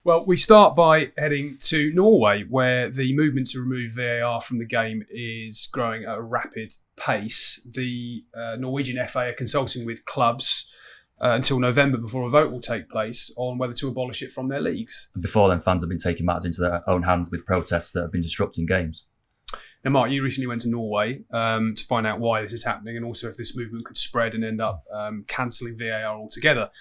Well, we start by heading to Norway, where the movement to remove VAR from the game is growing at a rapid pace. The Norwegian FA are consulting with clubs until November before a vote will take place on whether to abolish it from their leagues. Before then, fans have been taking matters into their own hands with protests that have been disrupting games. Now, Mark, you recently went to Norway to find out why this is happening and also if this movement could spread and end up cancelling VAR altogether.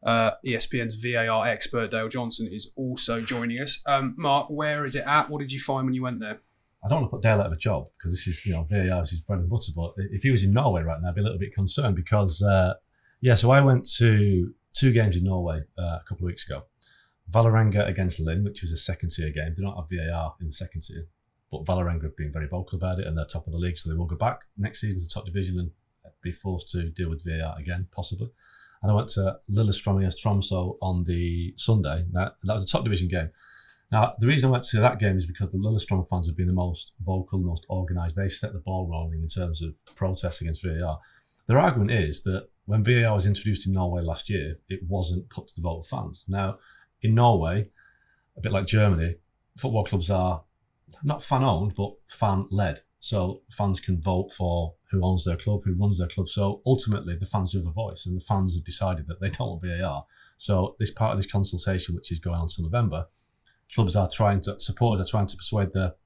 ESPN's VAR expert Dale Johnson is also joining us. Mark, where is it at? What did you find when you went there? I don't want to put Dale out of a job because this is, VAR is his bread and butter. But if he was in Norway right now, I'd be a little bit concerned because, so I went to 2 games in Norway a couple of weeks ago. Vålerenga against Lyn, which was a second tier game. They don't have VAR in the second tier, but Vålerenga have been very vocal about it and they're top of the league, so they will go back next season to the top division and be forced to deal with VAR again, possibly. And I went to Lillestrøm against Tromsø on the Sunday. Now, that was a top division game. Now, the reason I went to that game is because the Lillestrøm fans have been the most vocal, most organised. They set the ball rolling in terms of protests against VAR. Their argument is that when VAR was introduced in Norway last year, it wasn't put to the vote of fans. Now, in Norway, a bit like Germany, football clubs are not fan-owned, but fan-led. So fans can vote for who owns their club, who runs their club. So ultimately, the fans do have a voice, and the fans have decided that they don't want VAR. So this part of this consultation, which is going on until November, supporters are trying to persuade the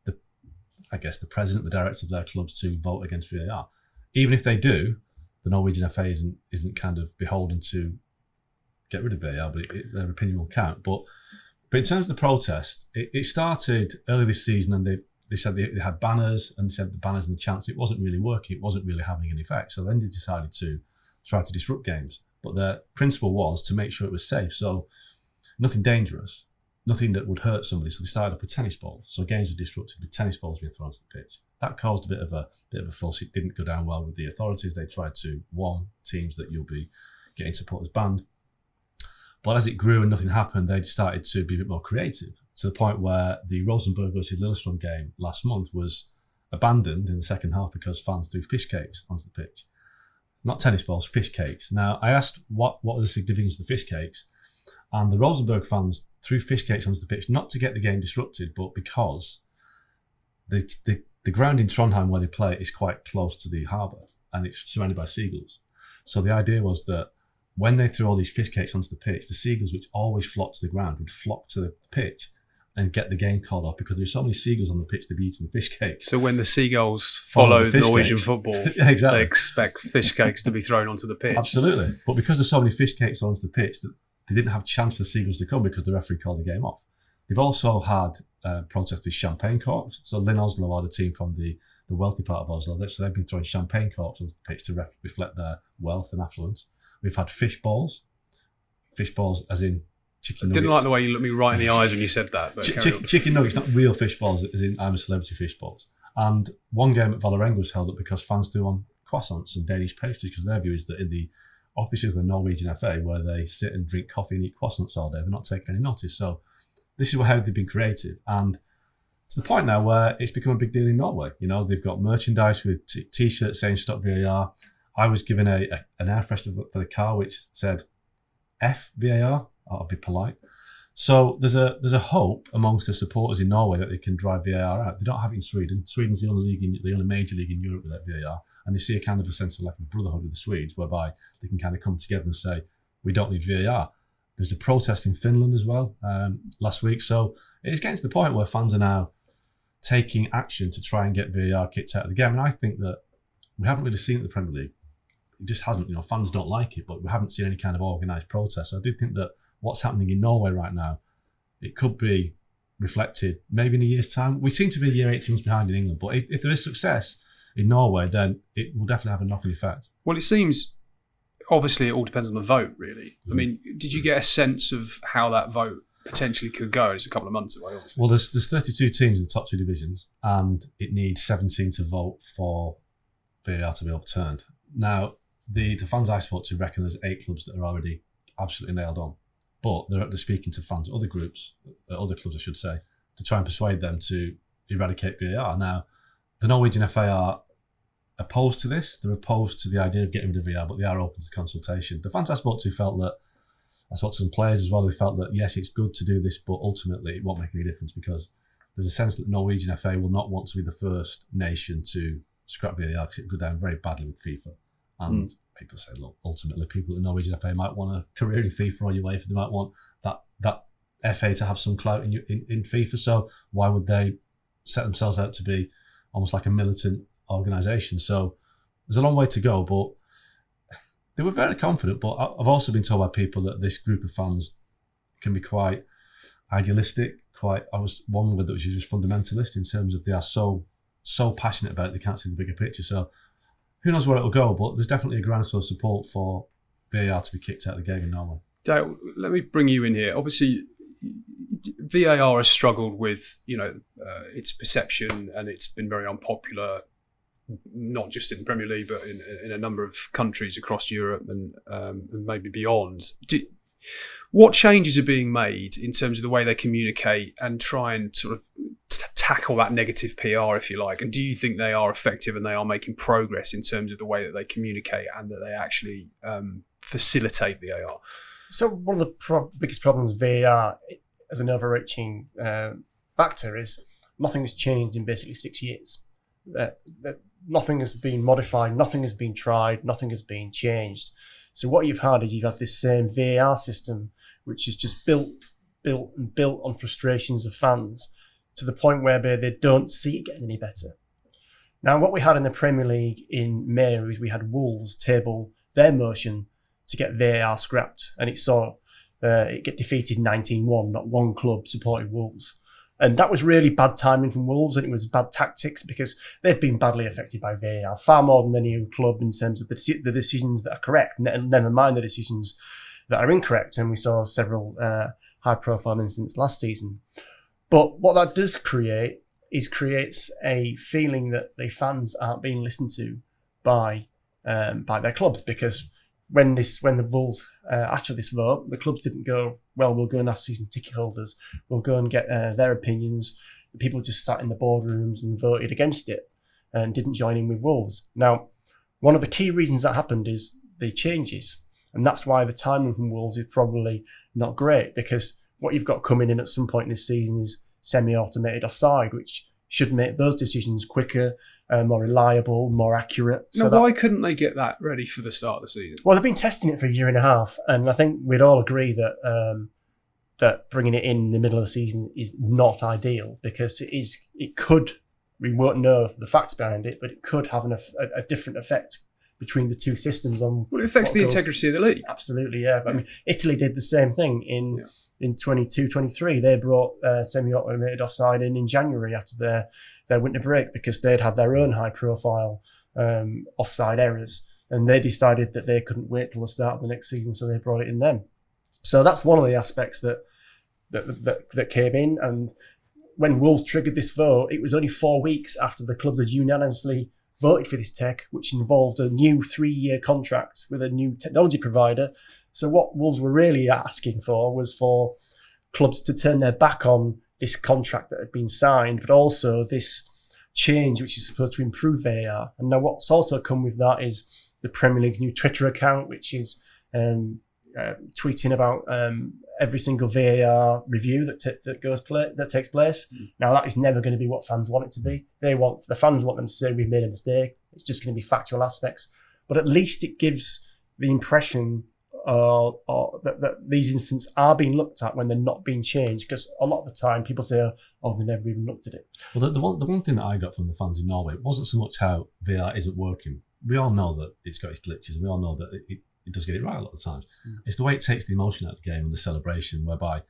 president, the director of their clubs to vote against VAR. Even if they do, the Norwegian FA isn't kind of beholden to get rid of VAR, but their opinion will count. But in terms of the protest, it started early this season, and they said they had banners, and they said the banners and the chants, it wasn't really working, it wasn't really having an effect. So then they decided to try to disrupt games. But their principle was to make sure it was safe. So nothing dangerous, nothing that would hurt somebody. So they started up with tennis balls. So games were disrupted with tennis balls being thrown to the pitch. That caused a bit of a fuss. It didn't go down well with the authorities. They tried to warn teams that you'll be getting supporters banned. But as it grew and nothing happened, they started to be a bit more creative, to the point where the Rosenborg versus Lillestrøm game last month was abandoned in the second half because fans threw fish cakes onto the pitch. Not tennis balls, fish cakes. Now, I asked what was the significance of the fish cakes, and the Rosenborg fans threw fish cakes onto the pitch, not to get the game disrupted, but because the ground in Trondheim where they play is quite close to the harbour, and it's surrounded by seagulls. So the idea was that when they threw all these fish cakes onto the pitch, the seagulls, which always flock to the ground, would flock to the pitch and get the game called off because there's so many seagulls on the pitch to be eating the fish cakes. So when the seagulls follow Norwegian football, yeah, exactly, they expect fish cakes to be thrown onto the pitch. Absolutely. But because there's so many fish cakes onto the pitch, that they didn't have a chance for the seagulls to come because the referee called the game off. They've also had protests with champagne corks. So Lyn Oslo are the team from the wealthy part of Oslo. So they've been throwing champagne corks onto the pitch to reflect their wealth and affluence. We've had fish balls as in chicken nuggets. I didn't like the way you looked me right in the eyes when you said that. But chicken nuggets, not real fish balls, as in I'm a celebrity fish balls. And one game at Vålerenga was held up because fans threw on croissants and Danish pastries, because their view is that in the offices of the Norwegian FA, where they sit and drink coffee and eat croissants all day, they're not taking any notice. So this is how they've been creative. And to the point now where it's become a big deal in Norway. They've got merchandise with T-shirts saying "Stop VAR." I was given an air freshener for the car which said F VAR. I'll be polite. So there's a hope amongst the supporters in Norway that they can drive VAR out. They don't have it in Sweden. Sweden's the only major league in Europe without VAR, and they see a kind of a sense of like a brotherhood with the Swedes, whereby they can kind of come together and say, we don't need VAR. There's a protest in Finland as well last week. So it's getting to the point where fans are now taking action to try and get VAR kicked out of the game. And I think that we haven't really seen it in the Premier League. It just hasn't. Fans don't like it, but we haven't seen any kind of organised protest. So I do think that what's happening in Norway right now, it could be reflected maybe in a year's time. We seem to be a year, 18 months behind in England, but if there is success in Norway, then it will definitely have a knock-on effect. Well, it seems, obviously, it all depends on the vote, really. I mean, did you get a sense of how that vote potentially could go? It's a couple of months away, obviously. Well, there's 32 teams in the top 2 divisions, and it needs 17 to vote for VAR to be overturned. Now, the fans I spoke to reckon there's 8 clubs that are already absolutely nailed on. But they're speaking to fans, other clubs I should say, to try and persuade them to eradicate VAR. Now, the Norwegian FA are opposed to this. They're opposed to the idea of getting rid of VAR, but they are open to consultation. The fans I spoke to felt that I spoke to some players as well who felt that, yes, it's good to do this, but ultimately it won't make any difference because there's a sense that the Norwegian FA will not want to be the first nation to scrap VAR because it would go down very badly with FIFA. And people say, look, ultimately people at the Norwegian FA might want a career in FIFA or UEFA. They might want that FA to have some clout in FIFA. So why would they set themselves out to be almost like a militant organisation? So there's a long way to go, but they were very confident. But I've also been told by people that this group of fans can be quite idealistic. I was one word that was used as fundamentalist in terms of they are so passionate about it, they can't see the bigger picture. So who knows where it'll go, but there's definitely a groundswell of support for VAR to be kicked out of the game in Norway. Dale, let me bring you in here. Obviously, VAR has struggled with its perception, and it's been very unpopular, not just in the Premier League, but in a number of countries across Europe and maybe beyond. What changes are being made in terms of the way they communicate and try and sort of tackle that negative PR, if you like? And do you think they are effective and they are making progress in terms of the way that they communicate and that they actually facilitate VAR? So one of the biggest problems with VAR as an overreaching factor is nothing has changed in basically 6 years. That nothing has been modified, nothing has been tried, nothing has been changed. So what you've had is you've had this same VAR system, which is just built on frustrations of fans to the point where they don't see it getting any better. Now, what we had in the Premier League in May is we had Wolves table their motion to get VAR scrapped, and it saw it get defeated 19-1. Not one club supported Wolves. And that was really bad timing from Wolves, and it was bad tactics because they've been badly affected by VAR, far more than any other club in terms of the decisions that are correct, never mind the decisions that are incorrect. And we saw several high-profile incidents last season. But what that does creates a feeling that the fans aren't being listened to by their clubs, because when the Wolves asked for this vote, the clubs didn't go, well, we'll go and ask season ticket holders, we'll go and get their opinions. The people just sat in the boardrooms and voted against it and didn't join in with Wolves. Now, one of the key reasons that happened is the changes, and that's why the timing from Wolves is probably not great, because what you've got coming in at some point this season is semi-automated offside, which should make those decisions quicker, more reliable, more accurate. Now, why couldn't they get that ready for the start of the season? Well, they've been testing it for a year and a half, and I think we'd all agree that that bringing it in the middle of the season is not ideal, because we won't know the facts behind it, but it could have a different effect between the two systems on. Well, it affects the integrity of the league. Absolutely, yeah. But I mean, Italy did the same thing in 22-23. They brought semi-automated offside in January after their winter break, because they'd had their own high-profile offside errors, and they decided that they couldn't wait till the start of the next season, so they brought it in then. So that's one of the aspects that came in. And when Wolves triggered this vote, it was only 4 weeks after the club had unanimously voted for this tech, which involved a new 3-year contract with a new technology provider. So what Wolves were really asking for was for clubs to turn their back on this contract that had been signed, but also this change which is supposed to improve VAR. And now what's also come with that is the Premier League's new Twitter account, which is tweeting about every single VAR review that takes place. Now that is never going to be what fans want it to be. The fans want them to say we've made a mistake. It's just going to be factual aspects, but at least it gives the impression that these incidents are being looked at when they're not being changed. Because a lot of the time people say, "Oh, they never even looked at it." Well, the one thing that I got from the fans in Norway wasn't so much how VAR isn't working. We all know that it's got its glitches, and we all know that it does get it right a lot of times. It's the way it takes the emotion out of the game and the celebration, whereby,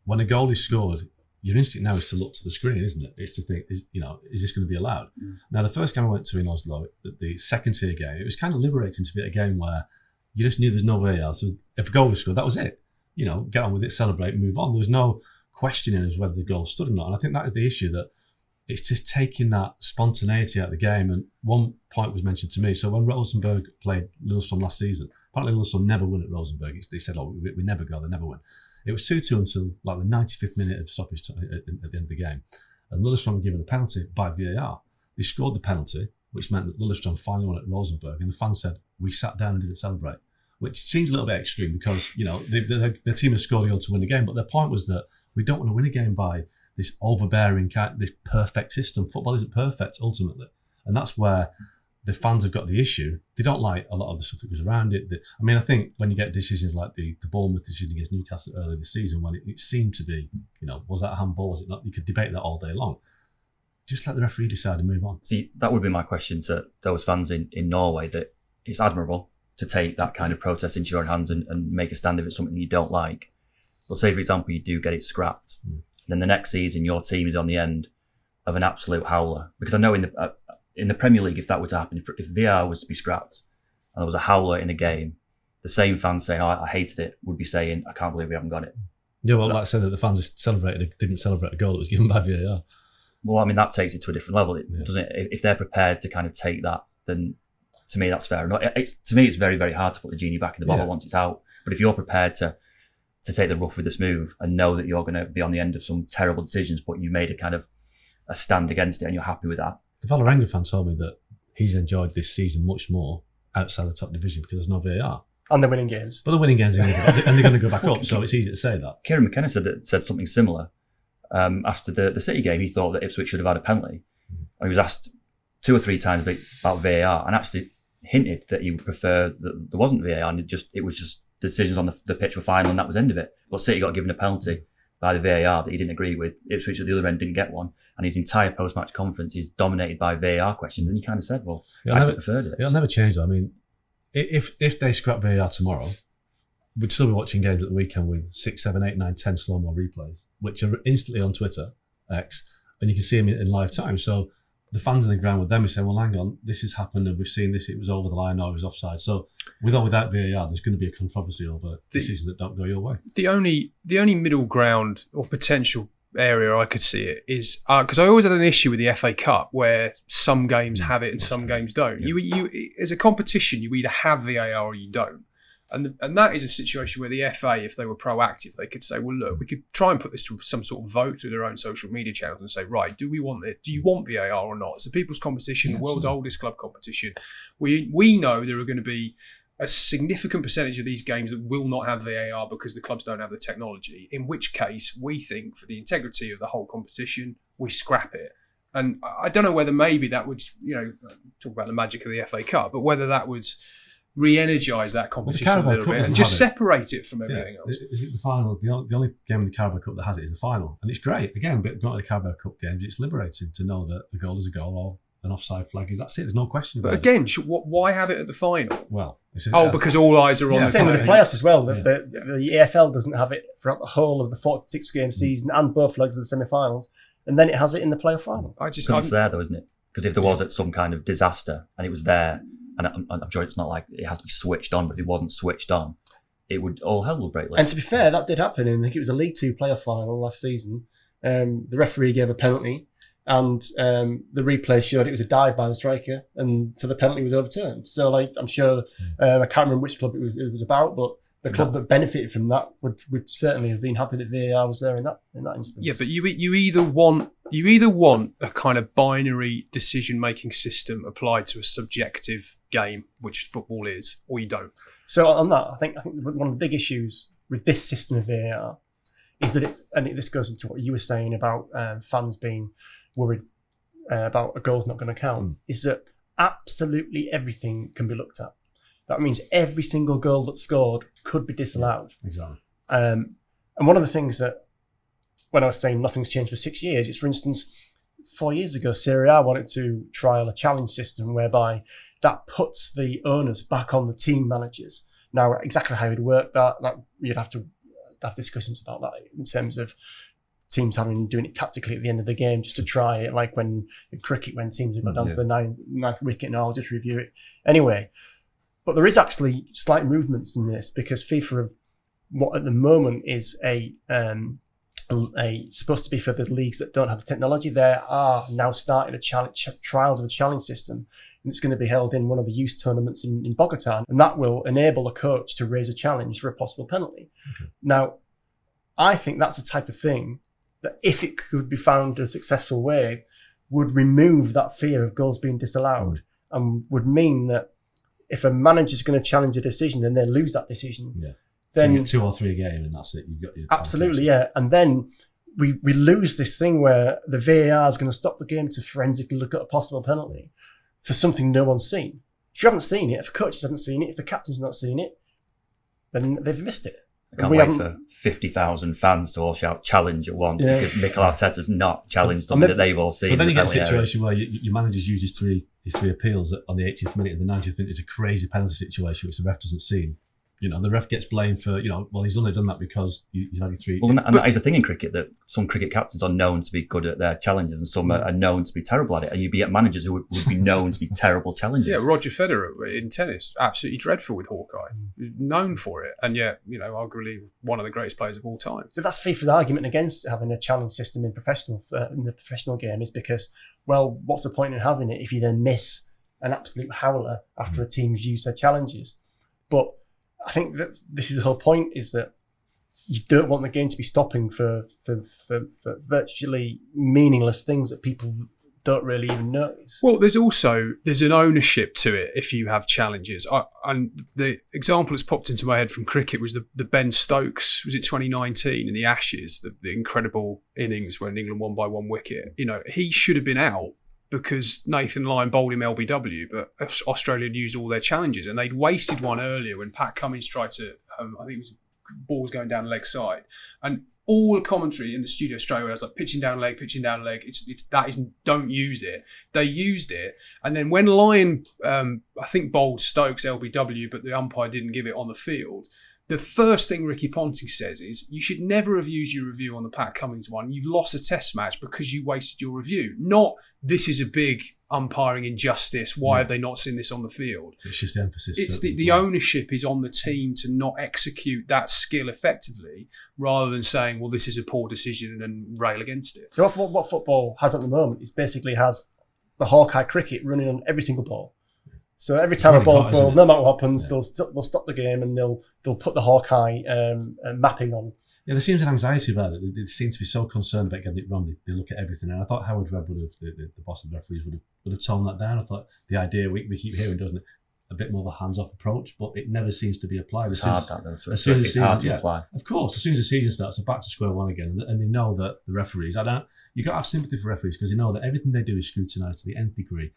when a goal is scored, your instinct now is to look to the screen, isn't it? It's to think, is this going to be allowed? Now, the first game I went to in Oslo, the second tier game, it was kind of liberating to be at a game where you just knew there's no VAR. So if a goal was scored, that was it. Get on with it, celebrate, move on. There was no questioning as whether the goal stood or not. And I think that is the issue, that it's just taking that spontaneity out of the game. And one point was mentioned to me. So when Rosenborg played Lillestrøm last season, apparently Lillestrøm never win at Rosenborg. They said, we never go, they never win. It was 2-2 until like the 95th minute of stoppage at the end of the game. And Lillestrøm were given a penalty by VAR. They scored the penalty, which meant that Lillestrøm finally won at Rosenborg. And the fans said, we sat down and didn't celebrate. which seems a little bit extreme because, their team has scored a goal to win the game. But their point was that we don't want to win a game by this overbearing, this perfect system. Football isn't perfect, ultimately. And that's where the fans have got the issue. They don't like a lot of the stuff that goes around it. I think when you get decisions like the Bournemouth decision against Newcastle earlier this season, when it seemed to be, was that a handball, was it not? You could debate that all day long. Just let the referee decide and move on. See, that would be my question to those fans in Norway, that it's admirable to take that kind of protest into your own hands and make a stand if it's something you don't like. But say, for example, you do get it scrapped. Then the next season, your team is on the end of an absolute howler. Because I know in the Premier League, if that were to happen, if VAR was to be scrapped and there was a howler in a game, the same fans saying, I hated it, would be saying, I can't believe we haven't got it. Yeah, well, like I said, that the fans didn't celebrate a goal that was given by VAR. Well, that takes it to a different level, doesn't it? If they're prepared to kind of take that, then to me, that's fair enough. To me, it's very, very hard to put the genie back in the bottle once it's out. But if you're prepared to take the rough with the smooth and know that you're going to be on the end of some terrible decisions, but you made a stand against it and you're happy with that. The Vålerenga fan told me that he's enjoyed this season much more outside the top division because there's no VAR. And they're winning games. But they're winning games and they're going to go back up, so it's easy to say that. Kieran McKenna said something similar. After the City game, he thought that Ipswich should have had a penalty. And he was asked 2 or 3 times about VAR and actually hinted that he would prefer that there wasn't VAR and it was just decisions on the pitch were final and that was the end of it. But City got given a penalty by the VAR that he didn't agree with. Ipswich at the other end didn't get one, and his entire post-match conference is dominated by VAR questions. And he kind of said, "Well, I actually preferred it." It'll never change. I mean, if they scrap VAR tomorrow, we'd still be watching games at the weekend with 6, 7, 8, 9, 10 slow-mo replays, which are instantly on Twitter, X, and you can see them in live time. So the fans on the ground with them are saying, well, hang on, this has happened and we've seen this, it was over the line or it was offside. So with or without VAR, there's going to be a controversy over decisions that don't go your way. The only middle ground or potential area I could see it is, because I always had an issue with the FA Cup where some games have it and some games don't. Yeah. You as a competition, you either have VAR or you don't. And that is a situation where the FA, if they were proactive, they could say, well, look, we could try and put this to some sort of vote through their own social media channels and say, right, do we want it? Do you want VAR or not? It's the people's competition, the world's oldest club competition. We know there are going to be a significant percentage of these games that will not have VAR because the clubs don't have the technology, in which case we think for the integrity of the whole competition, we scrap it. And I don't know whether maybe that would, talk about the magic of the FA Cup, but whether that would re-energise that competition a little bit and just separate it from everything else. Is it the final? The only game in the Carabao Cup that has it is the final. And it's great. Again, but going to the Carabao Cup games, it's liberating to know that a goal is a goal or an offside flag is. That's it. There's no question about it. But again, why have it at the final? Well, because all eyes are on it's the the same with the playoffs as well. Yeah. The EFL doesn't have it throughout the whole of the 46 game season and both legs of the semi-finals. And then it has it in the playoff final. Because it's there though, isn't it? Because if there was some kind of disaster and it was there, and I'm sure it's not like it has to be switched on, but if it wasn't switched on, it would all hell would break loose. And to be fair, that did happen. I think it was a League Two playoff final last season. The referee gave a penalty, and the replay showed it was a dive by the striker, and so the penalty was overturned. So, I'm sure I can't remember which club it was about, but the club that benefited from that would certainly have been happy that VAR was there in that instance. Yeah, but you either want a kind of binary decision-making system applied to a subjective game, which football is, or you don't. So on that, I think one of the big issues with this system of VAR is that this goes into what you were saying about fans being worried about a goal's not going to count, is that absolutely everything can be looked at. That means every single goal that's scored could be disallowed. Exactly. And one of the things that, when I was saying nothing's changed for 6 years, is, for instance, 4 years ago, Serie A wanted to trial a challenge system whereby that puts the onus back on the team managers. Now, exactly how it would work, that you'd have to have discussions about that in terms of teams doing it tactically at the end of the game just to try it, like in cricket when teams have got down to the ninth wicket and I'll just review it. Anyway, but there is actually slight movements in this because FIFA have what at the moment is a supposed to be for the leagues that don't have the technology. They are now starting trials of a challenge system, and it's going to be held in one of the youth tournaments in Bogota, and that will enable a coach to raise a challenge for a possible penalty. Okay. Now, I think that's the type of thing that, if it could be found a successful way, would remove that fear of goals being disallowed and would mean that if a manager's going to challenge a decision and they lose that decision, Yeah. then So you get 2 or 3 a game, and that's it. You've got your absolutely, yeah. And then we lose this thing where the VAR is going to stop the game to forensically look at a possible penalty for something no one's seen. If you haven't seen it, if a coach hasn't seen it, if the captain's not seen it, then they've missed it. I can't wait for 50,000 fans to all shout challenge at once because Mikel Arteta's not challenged something that they've all seen. But then you get a situation where your manager's used his three appeals on the 80th minute and the 90th minute is a crazy penalty situation which the ref doesn't see. The ref gets blamed for, well, he's only done that because he's had three. Well, and that is a thing in cricket, that some cricket captains are known to be good at their challenges and some are known to be terrible at it. And you'd get managers who would be known to be terrible challengers. Yeah, Roger Federer in tennis, absolutely dreadful with Hawkeye. Known for it. And yet, arguably one of the greatest players of all time. So that's FIFA's argument against having a challenge system in the professional game, is because, well, what's the point in having it if you then miss an absolute howler after a team's used their challenges? But I think that this is the whole point, is that you don't want the game to be stopping for virtually meaningless things that people don't really even notice. Well, there's an ownership to it if you have challenges. And the example that's popped into my head from cricket was the Ben Stokes, was it 2019 in the Ashes, the incredible innings when England won by 1 wicket. He should have been out because Nathan Lyon bowled him LBW, but Australia had used all their challenges, and they'd wasted one earlier when Pat Cummins tried to, I think it was, ball was going down the leg side, and all the commentary in the studio straight away was like, pitching down leg. Don't use it. They used it, and then when Lyon, I think bowled Stokes LBW, but the umpire didn't give it on the field. The first thing Ricky Ponting says is, you should never have used your review on the Pat Cummins one. You've lost a test match because you wasted your review. Not, this is a big umpiring injustice. Why have they not seen this on the field? It's just the emphasis. It's the ownership is on the team to not execute that skill effectively, rather than saying, well, this is a poor decision and rail against it. So what football has at the moment is basically has the Hawkeye cricket running on every single ball. So every time a ball's bowled, no matter what happens, they'll stop the game and they'll put the Hawkeye mapping on. Yeah, there seems an anxiety about it. They seem to be so concerned about getting it wrong. They look at everything, and I thought Howard Webb would have, the boss of the referees, would have toned that down. I thought the idea we keep hearing, doesn't it, a bit more of a hands-off approach, but it never seems to be applied. It's hard to apply. Of course, as soon as the season starts, they're back to square one again, and they know that the referees. You got to have sympathy for referees because they know that everything they do is scrutinised to the nth degree.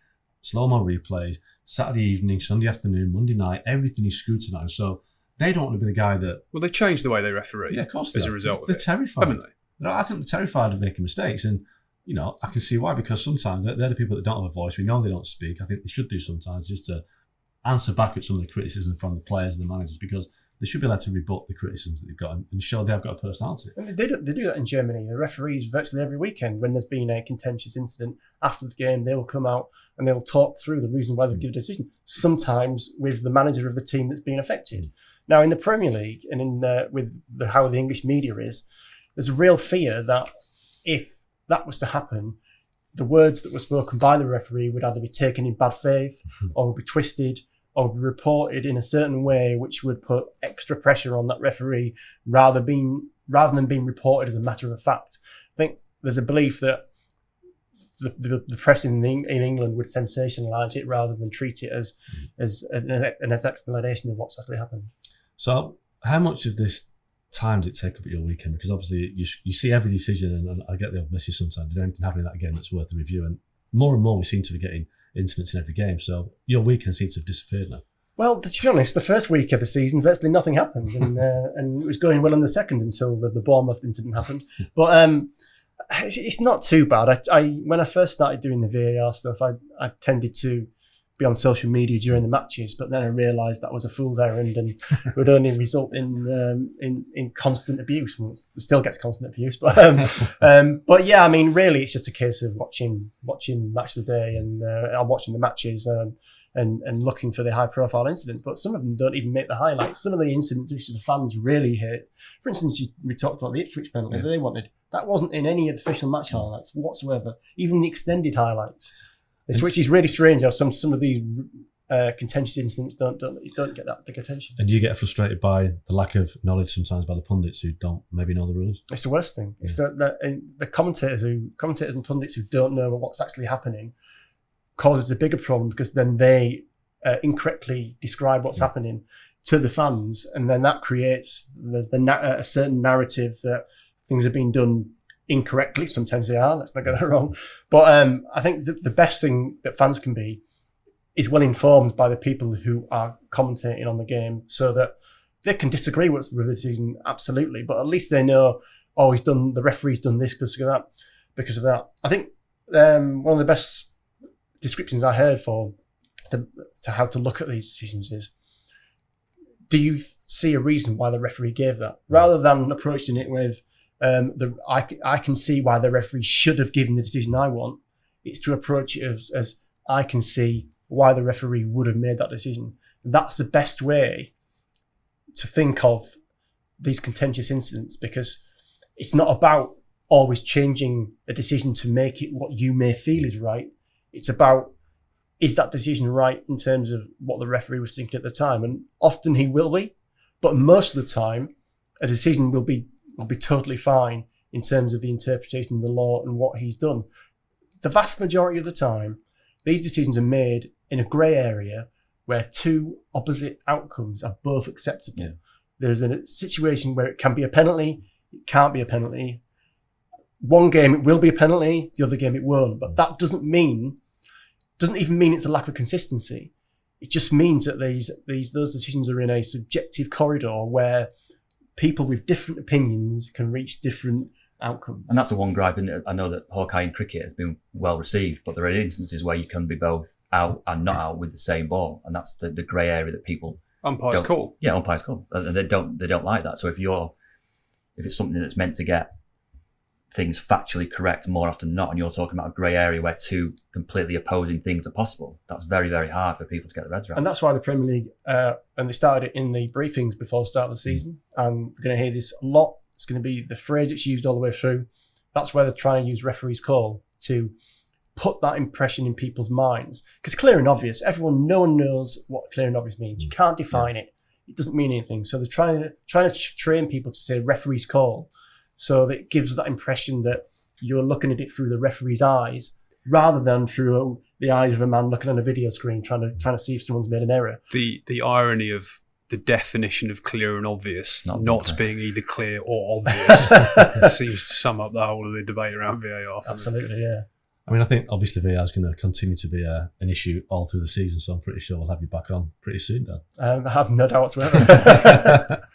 Slow-mo replays, Saturday evening, Sunday afternoon, Monday night, everything is scrutinised. So they don't want to be the guy that... Well, they changed the way they referee. Yeah, of course as a result they're terrified. Haven't they? I think they're terrified of making mistakes. And, I can see why, because sometimes they're the people that don't have a voice. We know they don't speak. I think they should do sometimes, just to answer back at some of the criticism from the players and the managers, because they should be allowed to rebut the criticisms that they've got and show they've got a personality. And they do that in Germany. The referees virtually every weekend, when there's been a contentious incident after the game, they'll come out and they'll talk through the reason why they've given a decision, sometimes with the manager of the team that's been affected. Now, in the Premier League and with how the English media is, there's a real fear that if that was to happen, the words that were spoken by the referee would either be taken in bad faith or would be twisted or be reported in a certain way which would put extra pressure on that referee rather than being reported as a matter of fact. I think there's a belief that the press in England would sensationalise it rather than treat it as an explanation of what's actually happened. So how much of this time does it take up at your weekend? Because obviously you see every decision, and I get the odd message sometimes, is there anything happening in that game that's worth a review? And more and more we seem to be getting incidents in every game. So your weekend seems to have disappeared now. Well, to be honest, the first week of the season, virtually nothing happened. And it was going well in the second until the Bournemouth incident happened. But it's not too bad. When I first started doing the VAR stuff, I tended to be on social media during the matches, but then I realised that was a fool's errand and would only result in constant abuse. Well, it still gets constant abuse, but yeah, I mean, really, it's just a case of watching Match of the Day and I'm watching the matches and looking for the high-profile incidents. But some of them don't even make the highlights. Some of the incidents which the fans really hate. For instance, we talked about the Ipswich penalty that they wanted. That wasn't in any of the official match highlights whatsoever, even the extended highlights. Which is really strange how some of these contentious incidents don't get that big attention. And you get frustrated by the lack of knowledge sometimes by the pundits who don't maybe know the rules. It's the worst thing. Yeah. It's the commentators and pundits who don't know what's actually happening causes a bigger problem, because then they incorrectly describe what's happening to the fans, and then that creates a certain narrative that things are being done incorrectly. Sometimes they are, let's not get that wrong. But I think the best thing that fans can be is well informed by the people who are commentating on the game, so that they can disagree with the decision, absolutely, but at least they know, the referee's done this because of that. I think one of the best descriptions I heard to how to look at these decisions is, do you see a reason why the referee gave that? Rather than approaching it with, I can see why the referee should have given the decision I want, it's to approach it as I can see why the referee would have made that decision. That's the best way to think of these contentious incidents, because it's not about always changing a decision to make it what you may feel is right. It's about, is that decision right in terms of what the referee was thinking at the time? And often he will be, but most of the time, a decision will be totally fine in terms of the interpretation of the law and what he's done. The vast majority of the time, these decisions are made in a grey area where two opposite outcomes are both acceptable. Yeah. There's a situation where it can be a penalty, it can't be a penalty. One game it will be a penalty, the other game it won't. But that doesn't even mean it's a lack of consistency. It just means that those decisions are in a subjective corridor where people with different opinions can reach different outcomes. And that's the one gripe, and I know that Hawkeye in cricket has been well received, but there are instances where you can be both out and not out with the same ball, and that's the grey area that people umpires call. Yeah, umpires call, and they don't like that. So if it's something that's meant to get things factually correct more often than not, and you're talking about a grey area where two completely opposing things are possible, that's very, very hard for people to get their heads around. And that's why the Premier League, and they started it in the briefings before the start of the season, and we're going to hear this a lot. It's going to be the phrase that's used all the way through. That's where they're trying to use referee's call to put that impression in people's minds. Because clear and obvious, no one knows what clear and obvious means. You can't define it. It doesn't mean anything. So they're trying to train people to say referee's call, so that it gives that impression that you're looking at it through the referee's eyes rather than through the eyes of a man looking on a video screen trying to see if someone's made an error. The irony of the definition of clear and obvious not being either clear or obvious seems to sum up the whole of the debate around VAR. Absolutely, yeah. I mean, I think obviously VAR is going to continue to be an issue all through the season, so I'm pretty sure we'll have you back on pretty soon, Dan. I have no doubt whatsoever.